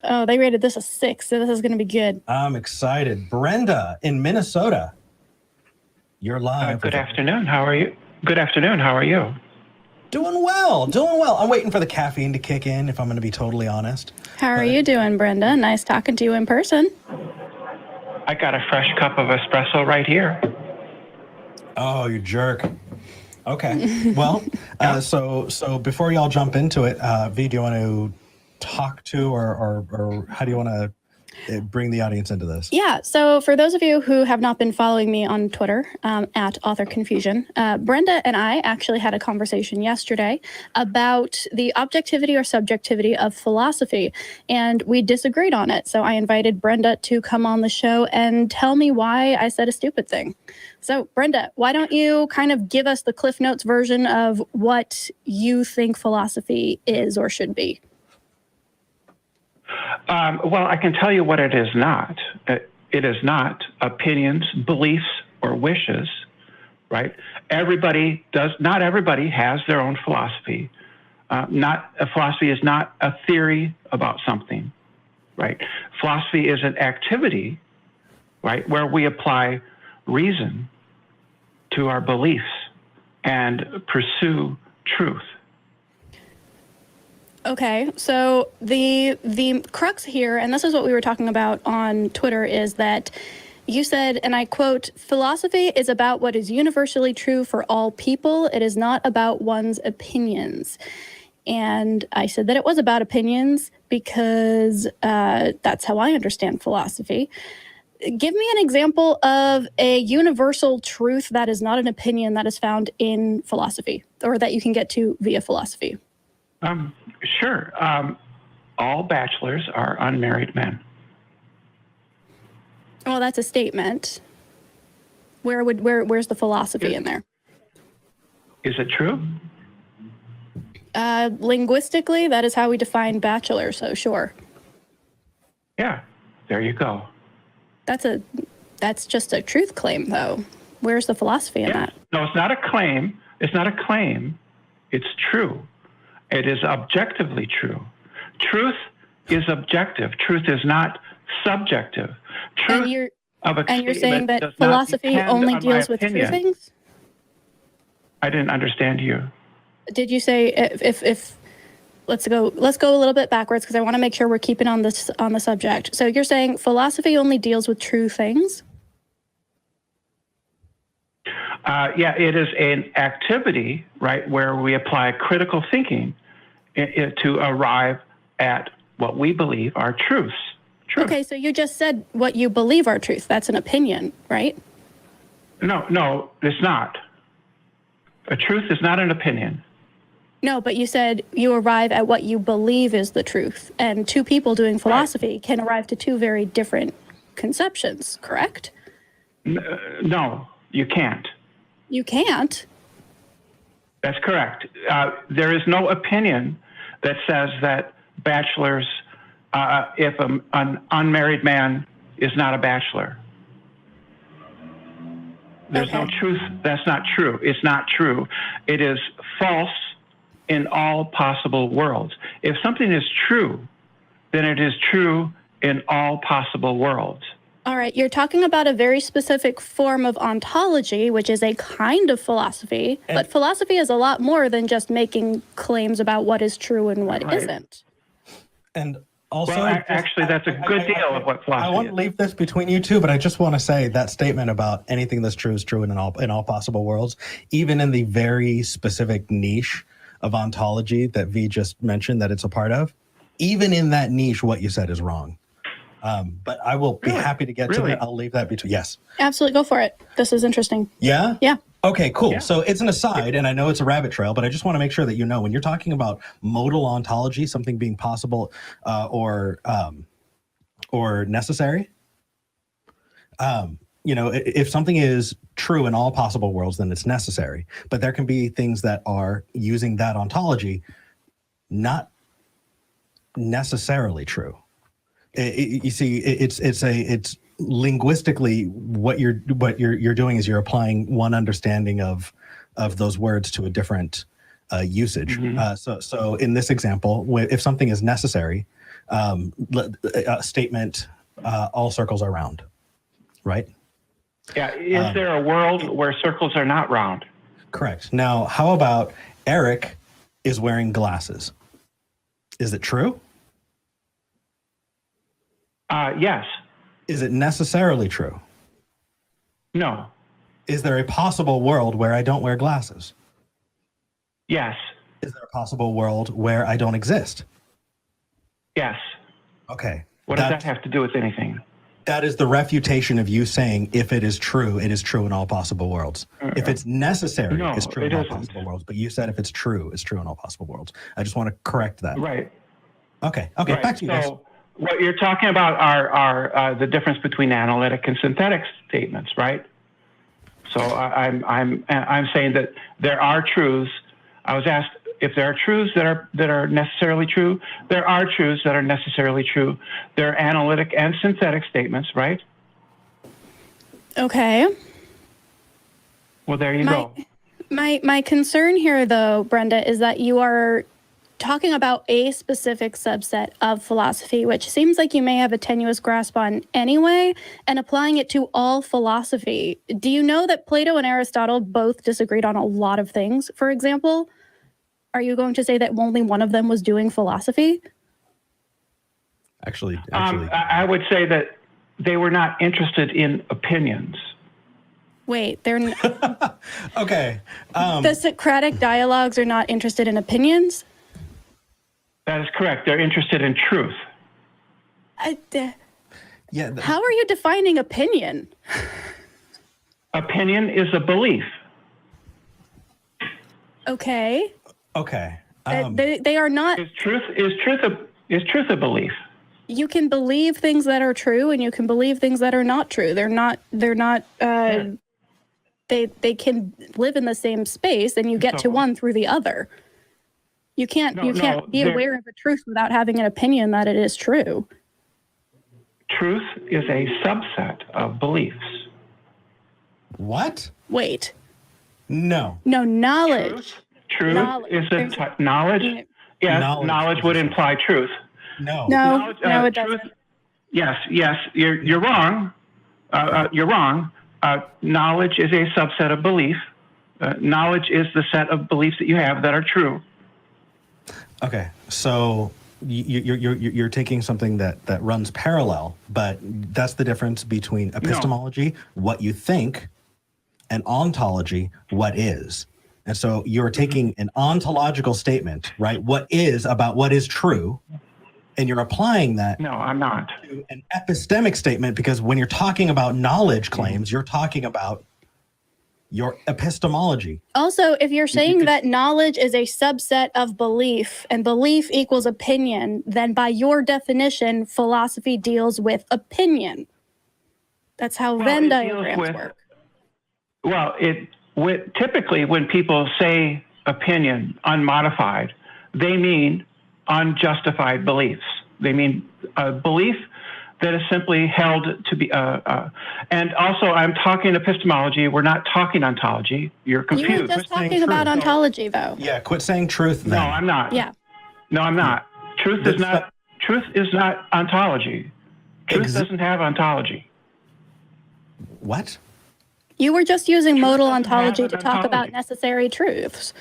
Oh, they rated this a 6, so this is going to be good. I'm excited. Brenda in Minnesota, you're live. Good afternoon. How are you? Good afternoon. How are you? Doing well, doing well. I'm waiting for the caffeine to kick in, if I'm going to be totally honest. How are you doing, Brenda? Nice talking to you in person. I got a fresh cup of espresso right here. Oh, you jerk. Okay. Well, so before y'all jump into it, V, do you want to talk to or how do you want to bring the audience into this? Yeah, so for those of you who have not been following me on Twitter, at Author Confusion, Brenda and I actually had a conversation yesterday about the objectivity or subjectivity of philosophy, and we disagreed on it. So I invited Brenda to come on the show and tell me why I said a stupid thing. So Brenda, why don't you kind of give us the Cliff Notes version of what you think philosophy is or should be? Well, I can tell you what it is not. It is not opinions, beliefs, or wishes, right? Not everybody has their own philosophy. Philosophy is not a theory about something, right? Philosophy is an activity, right, where we apply reason to our beliefs and pursue truth. Okay, so the crux here, and this is what we were talking about on Twitter, is that you said, and I quote, "Philosophy is about what is universally true for all people. It is not about one's opinions." And I said that it was about opinions because that's how I understand philosophy. Give me an example of a universal truth that is not an opinion that is found in philosophy, or that you can get to via philosophy. Sure. All bachelors are unmarried men. Well, that's a statement. Where's the philosophy in there? Is it true? Linguistically, that is how we define bachelor, so sure. Yeah, there you go. That's just a truth claim, though. Where's the philosophy in that? No, it's not a claim. It's not a claim. It's true. It is objectively true. Truth is objective. Truth is not subjective. Truth and you're saying that philosophy only deals with true things? I didn't understand you. Did you say if let's go a little bit backwards, because I want to make sure we're keeping on the subject. So you're saying philosophy only deals with true things? Yeah, it is an activity, right, where we apply critical thinking to arrive at what we believe are truths. Okay, so you just said what you believe are truth. That's an opinion, right? No, it's not. A truth is not an opinion. No, but you said you arrive at what you believe is the truth. And two people doing philosophy can arrive to two very different conceptions, correct? No, you can't. You can't? That's correct. There is no opinion that says that bachelors, if an unmarried man is not a bachelor. There's no truth. That's not true. It's not true. It is false in all possible worlds. If something is true, then it is true in all possible worlds. All right, you're talking about a very specific form of ontology, which is a kind of philosophy, but philosophy is a lot more than just making claims about what is true and what isn't. And also, actually, that's a good deal of what philosophy is. I want to leave this between you two, but I just want to say that statement about anything that's true is true in all possible worlds, even in the very specific niche of ontology that V just mentioned that it's a part of, even in that niche, what you said is wrong. But I will be happy to get to that. I'll leave that between. Yes. Absolutely. Go for it. This is interesting. Yeah? Yeah. Okay, cool. Yeah. So it's an aside, and I know it's a rabbit trail, but I just want to make sure that you know when you're talking about modal ontology, something being possible or necessary, if something is true in all possible worlds, then it's necessary. But there can be things that are using that ontology not necessarily true. You see, it's linguistically what you're doing is you're applying one understanding of those words to a different usage. So in this example, if something is necessary, statement, all circles are round, right? Yeah. Is there a world where circles are not round? Correct. Now, how about Eric is wearing glasses? Is it true? Yes. Is it necessarily true? No. Is there a possible world where I don't wear glasses? Yes. Is there a possible world where I don't exist? Yes. Okay. What does that have to do with anything? That is the refutation of you saying if it is true in all possible worlds. If it's necessary, No, it's true it in all isn't. possible worlds. But you said if it's true in all possible worlds. I just want to correct that. Right. Okay. Right. Back to you guys. So what you're talking about are the difference between analytic and synthetic statements, right? So I'm saying that there are truths. I was asked if there are truths that are necessarily true. There are truths that are necessarily true. There are analytic and synthetic statements, right? Okay. Well, there you go. My concern here, though, Brenda, is that you are talking about a specific subset of philosophy, which seems like you may have a tenuous grasp on anyway, and applying it to all philosophy. Do you know that Plato and Aristotle both disagreed on a lot of things, for example? Are you going to say that only one of them was doing philosophy? Actually. I would say that they were not interested in opinions. Wait, they're Okay. the Socratic dialogues are not interested in opinions? That is correct. They're interested in truth. Yeah. How are you defining opinion? Opinion is a belief. Okay. Okay. They are not. Is truth a belief? You can believe things that are true, and you can believe things that are not true. They're not. They can live in the same space, and you get to one through the other. You can't be aware of a truth without having an opinion that it is true. Truth is a subset of beliefs. What? Wait. No. No, knowledge. Truth Knowledge. is knowledge. Yes, knowledge would imply truth. No. No, it truth, doesn't. Yes, you're wrong. You're wrong. Knowledge is a subset of belief. Knowledge is the set of beliefs that you have that are true. Okay, so you're taking something that runs parallel, but that's the difference between epistemology, what you think, and ontology, what is. And so you're taking an ontological statement, right? What is about what is true, and you're applying that. No, I'm not. To an epistemic statement, because when you're talking about knowledge claims, you're talking about your epistemology. Also, if you're saying that knowledge is a subset of belief and belief equals opinion, then by your definition, philosophy deals with opinion. That's how Venn diagrams work. Well, typically when people say opinion unmodified, they mean unjustified beliefs. They mean a belief that is simply held to be, and also I'm talking epistemology, we're not talking ontology. You're confused. You were just talking about ontology, though. Yeah, quit saying truth then. No, I'm not. Yeah. No, I'm not. Truth is not ontology. Truth doesn't have ontology. What? You were just using modal doesn't have ontology an to talk about ontology. necessary truths.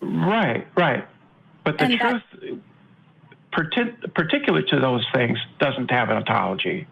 Right. But the And truth, particular to those things, doesn't have an ontology.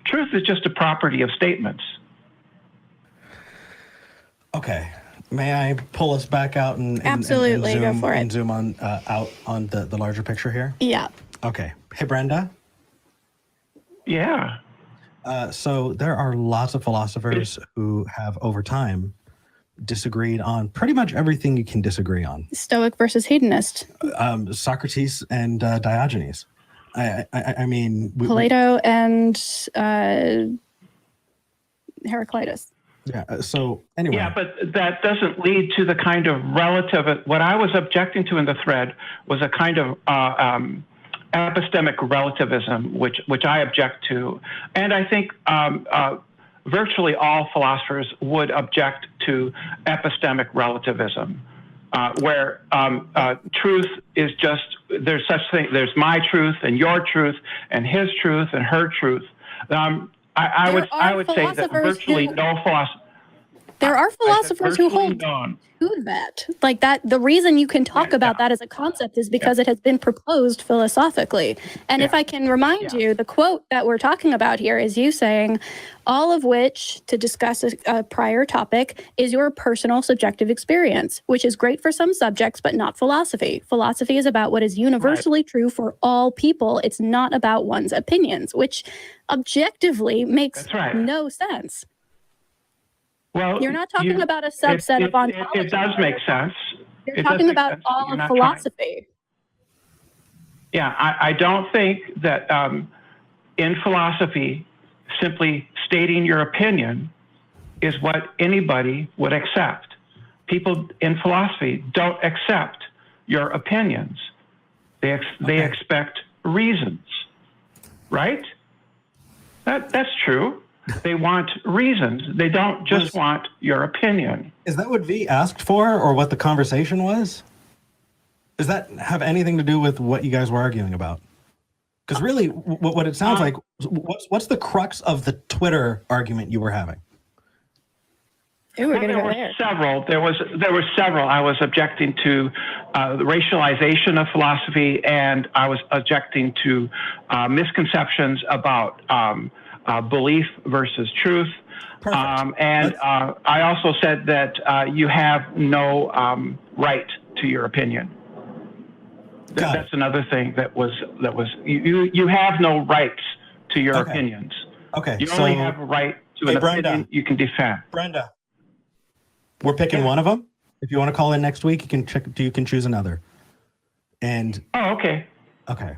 Truth is just a property of statements. Okay. May I pull us back out and Absolutely, and go zoom, for it. and zoom on out on the larger picture here? Yeah. Okay. Hey, Brenda. Yeah. So there are lots of philosophers who have, over time, disagreed on pretty much everything you can disagree on. Stoic versus hedonist. Socrates and Diogenes. I mean, Plato and Heraclitus. Yeah. So anyway. Yeah, but that doesn't lead to the kind of relative. What I was objecting to in the thread was a kind of epistemic relativism, which I object to, and I think virtually all philosophers would object to epistemic relativism. where truth is just, there's such thing, there's my truth and your truth and his truth and her truth. I would say that virtually no philosopher. There are philosophers who hold to that. Like that, the reason you can talk about that as a concept is because it has been proposed philosophically. And if I can remind you, the quote that we're talking about here is you saying, all of which, to discuss a prior topic, is your personal subjective experience, which is great for some subjects, but not philosophy. Philosophy is about what is universally true for all people. It's not about one's opinions, which objectively makes no sense. Well, you're not talking about a subset of ontology. It does make sense. You're talking about all of philosophy. I don't think that in philosophy, simply stating your opinion is what anybody would accept. People in philosophy don't accept your opinions. They expect reasons, right? That's true. They want reasons. They don't just want your opinion. Is that what V asked for, or what the conversation was? Does that have anything to do with what you guys were arguing about? Because really, what it sounds like, what's the crux of the Twitter argument you were having? There were several. There were several. I was objecting to the racialization of philosophy, and I was objecting to misconceptions about belief versus truth. I also said that you have no right to your opinion. That's another thing that was you have no rights to your opinions. Okay. You only have a right to an opinion you can defend. Brenda, we're picking one of them. If you want to call in next week, you can choose another. And okay. Okay.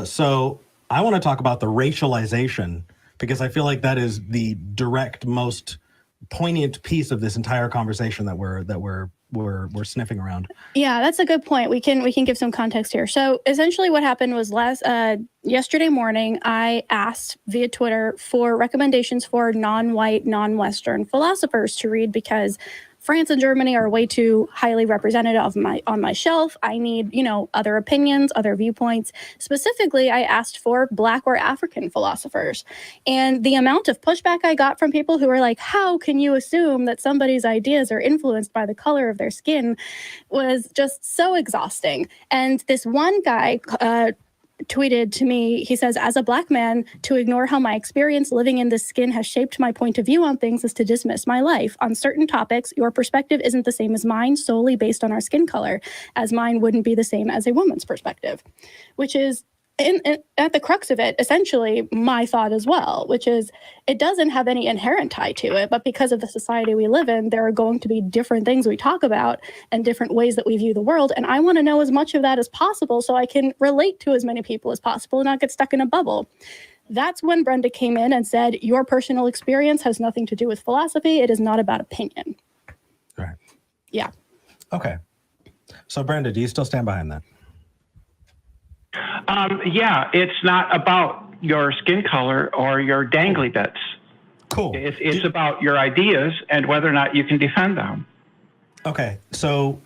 So I want to talk about the racialization, because I feel like that is the direct, most poignant piece of this entire conversation that we're sniffing around. Yeah, that's a good point. We can give some context here. So essentially what happened was yesterday morning, I asked via Twitter for recommendations for non-white, non-Western philosophers to read, because France and Germany are way too highly represented on my shelf. I need, other opinions, other viewpoints. Specifically, I asked for Black or African philosophers. And the amount of pushback I got from people who were like, how can you assume that somebody's ideas are influenced by the color of their skin, was just so exhausting. And this one guy tweeted to me, he says, as a Black man, to ignore how my experience living in this skin has shaped my point of view on things is to dismiss my life. On certain topics, your perspective isn't the same as mine solely based on our skin color, as mine wouldn't be the same as a woman's perspective, which is at the crux of it, essentially my thought as well, which is it doesn't have any inherent tie to it, but because of the society we live in, there are going to be different things we talk about and different ways that we view the world. And I want to know as much of that as possible so I can relate to as many people as possible and not get stuck in a bubble. That's when Brenda came in and said, your personal experience has nothing to do with philosophy. It is not about opinion. Right. Yeah. Okay. So Brenda, do you still stand behind that? It's not about your skin color or your dangly bits. Cool. It's about your ideas and whether or not you can defend them. Okay, so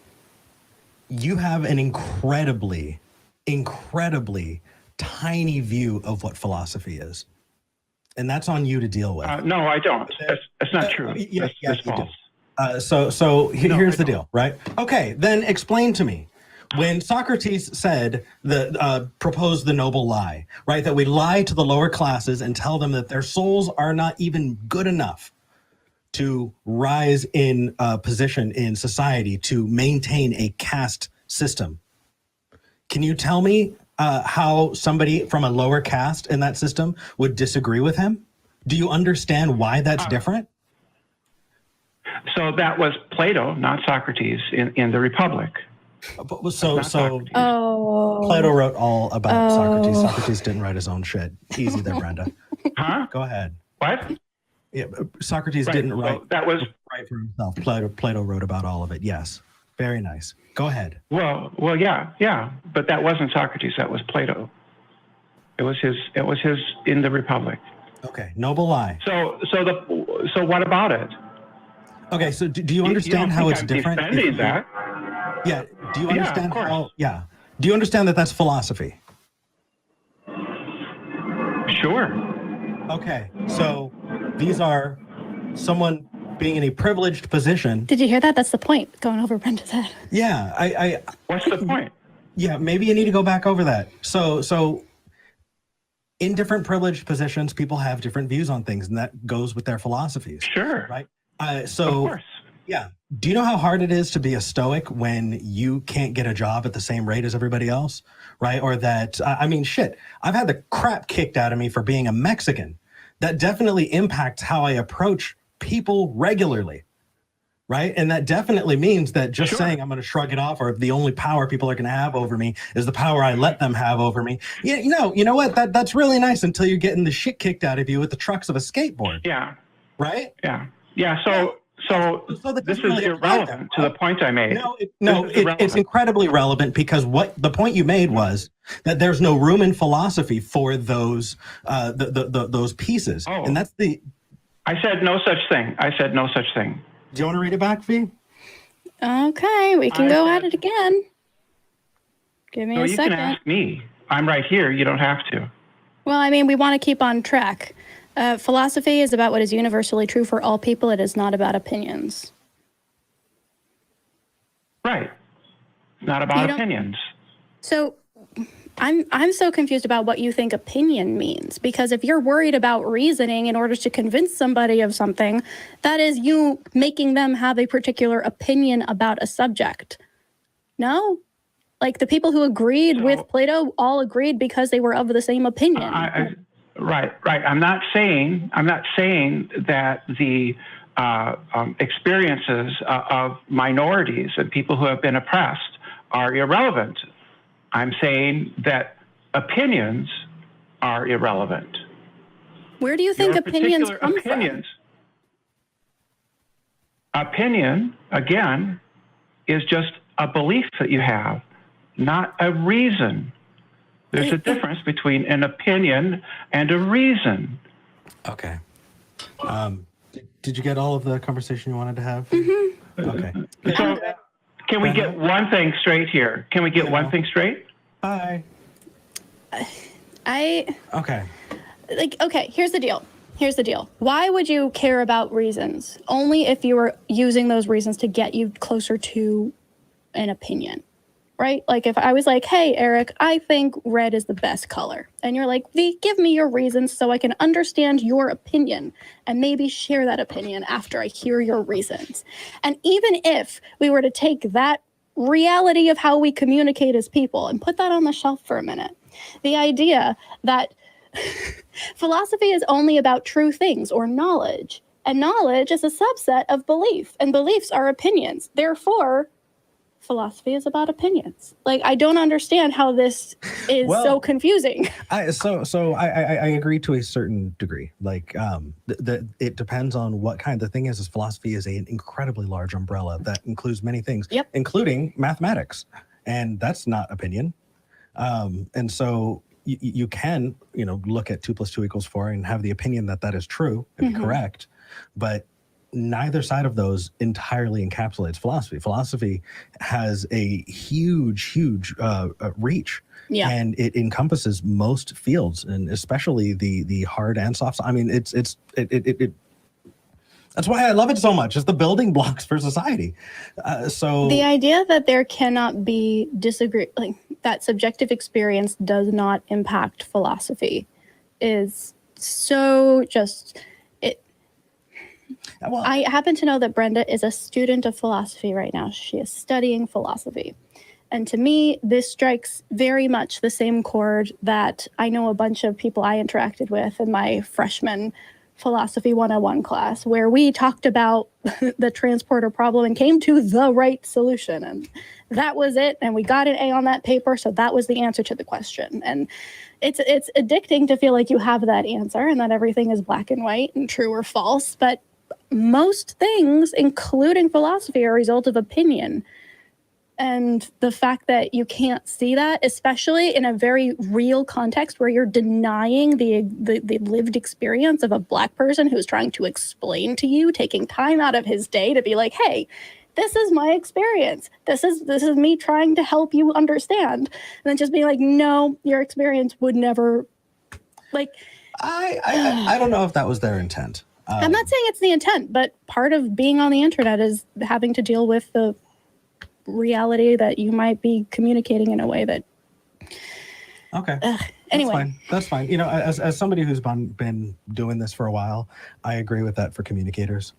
you have an incredibly tiny view of what philosophy is, and that's on you to deal with. No, I don't. That's not true. That's false. So here's the deal, right? Okay, then explain to me. When Socrates said proposed the noble lie, right? That we lie to the lower classes and tell them that their souls are not even good enough to rise in position in society to maintain a caste system. Can you tell me how somebody from a lower caste in that system would disagree with him? Do you understand why that's different? So that was Plato, not Socrates, in the Republic. So Plato wrote all about Socrates. Socrates didn't write his own shit. Easy there, Brenda. Huh? Go ahead. What? Yeah, Socrates didn't write. That was write for himself. Plato wrote about all of it. Yes, very nice. Go ahead. Well, yeah. But that wasn't Socrates. That was Plato. It was his in the Republic. Okay, noble lie. So what about it? Okay, so do you understand how it's different? Defending that. Yeah. Do you Yeah, of understand course. how? Yeah. Do you understand that that's philosophy? Sure. Okay. So these are someone being in a privileged position. Did you hear that? That's the point. Going over Brenda's head. Yeah. What's the point? Yeah. Maybe you need to go back over that. So in different privileged positions, people have different views on things, and that goes with their philosophies. Sure. Right. Of So course. yeah. Do you know how hard it is to be a stoic when you can't get a job at the same rate as everybody else? Right. Or that, I mean, shit, I've had the crap kicked out of me for being a Mexican. That definitely impacts how I approach people regularly. Right. And that definitely means that just Sure. saying I'm going to shrug it off, or the only power people are going to have over me is the power I let them have over me. Yeah, you know what? That's really nice until you're getting the shit kicked out of you with the trucks of a skateboard. Yeah. Right. Yeah. Yeah. So that this doesn't is really apply irrelevant then, to the point I made. It's incredibly relevant, because what the point you made was that there's no room in philosophy for those those pieces, Oh. and that's the. I said no such thing. I said no such thing. Do you want to read it back, V? Okay, we can go at it again. Give me No, a you second. can ask me. I'm right here. You don't have to. Well, I mean, we want to keep on track. Philosophy is about what is universally true for all people. It is not about opinions. Right. It's not about opinions. So I'm so confused about what you think opinion means, because if you're worried about reasoning in order to convince somebody of something, that is you making them have a particular opinion about a subject. No? Like the people who agreed with Plato all agreed because they were of the same opinion. Right. I'm not saying that the experiences of minorities and people who have been oppressed are irrelevant. I'm saying that opinions are irrelevant. Where do you think opinions come from? Opinion, again, is just a belief that you have, not a reason. There's a difference between an opinion and a reason. Okay. Did you get all of the conversation you wanted to have? Mm-hmm. Okay. So, can we get one thing straight here? Can we get one thing straight? Hi. Okay, here's the deal. Why would you care about reasons? Only if you were using those reasons to get you closer to an opinion, right? Like if I was like, hey, Eric, I think red is the best color. And you're like, V, give me your reasons so I can understand your opinion and maybe share that opinion after I hear your reasons. And even if we were to take that reality of how we communicate as people and put that on the shelf for a minute, the idea that philosophy is only about true things or knowledge, and knowledge is a subset of belief, and beliefs are opinions. Therefore, philosophy is about opinions. Like, I don't understand how this is so confusing. I agree to a certain degree. Like, it depends on what kind. The thing is philosophy is an incredibly large umbrella that includes many things, including mathematics, and that's not opinion. And so you can, look at 2 + 2 = 4 and have the opinion that that is true and correct, but neither side of those entirely encapsulates philosophy. Philosophy has a huge reach, and it encompasses most fields, and especially the hard and soft. I mean, it that's why I love it so much. It's the building blocks for society. So the idea that there cannot be that subjective experience does not impact philosophy is so just it. Well, I happen to know that Brenda is a student of philosophy right now. She is studying philosophy. And to me, this strikes very much the same chord that I know a bunch of people I interacted with in my freshman Philosophy 101 class, where we talked about the transporter problem and came to the right solution. And that was it. And we got an A on that paper. So that was the answer to the question. And it's addicting to feel like you have that answer and that everything is black and white and true or false. But most things, including philosophy, are a result of opinion. And the fact that you can't see that, especially in a very real context where you're denying the lived experience of a Black person who's trying to explain to you, taking time out of his day to be like, hey, this is my experience. This is me trying to help you understand. And then just being like, no, your experience would never, like. I don't know if that was their intent. I'm not saying it's the intent, but part of being on the internet is having to deal with the reality that you might be communicating in a way that. Okay. Anyway, That's fine. You know, as somebody who's been doing this for a while, I agree with that for communicators.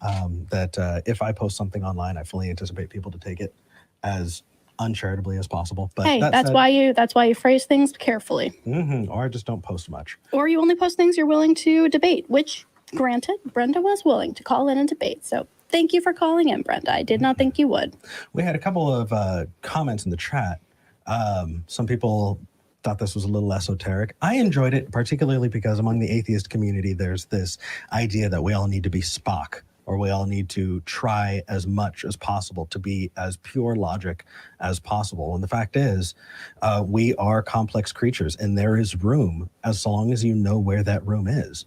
That if I post something online, I fully anticipate people to take it as uncharitably as possible. But hey, that's why you phrase things carefully. Or I just don't post much. Or you only post things you're willing to debate, which, granted, Brenda was willing to call in and debate. So thank you for calling in, Brenda. I did not think you would. We had a couple of comments in the chat. Some people thought this was a little esoteric. I enjoyed it, particularly because among the atheist community, there's this idea that we all need to be Spock, or we all need to try as much as possible to be as pure logic as possible. And the fact is, we are complex creatures, and there is room as long as you know where that room is.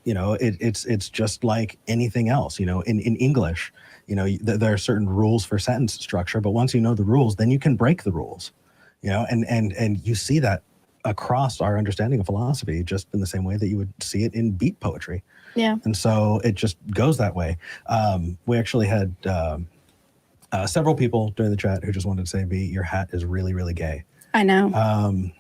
You know, it's just like anything else. You know, in English, you know, there are certain rules for sentence structure, but once you know the rules, then you can break the rules. You know, and you see that across our understanding of philosophy, just in the same way that you would see it in beat poetry. Yeah. And so it just goes that way. We actually had several people during the chat who just wanted to say, B, your hat is really, really gay. I know.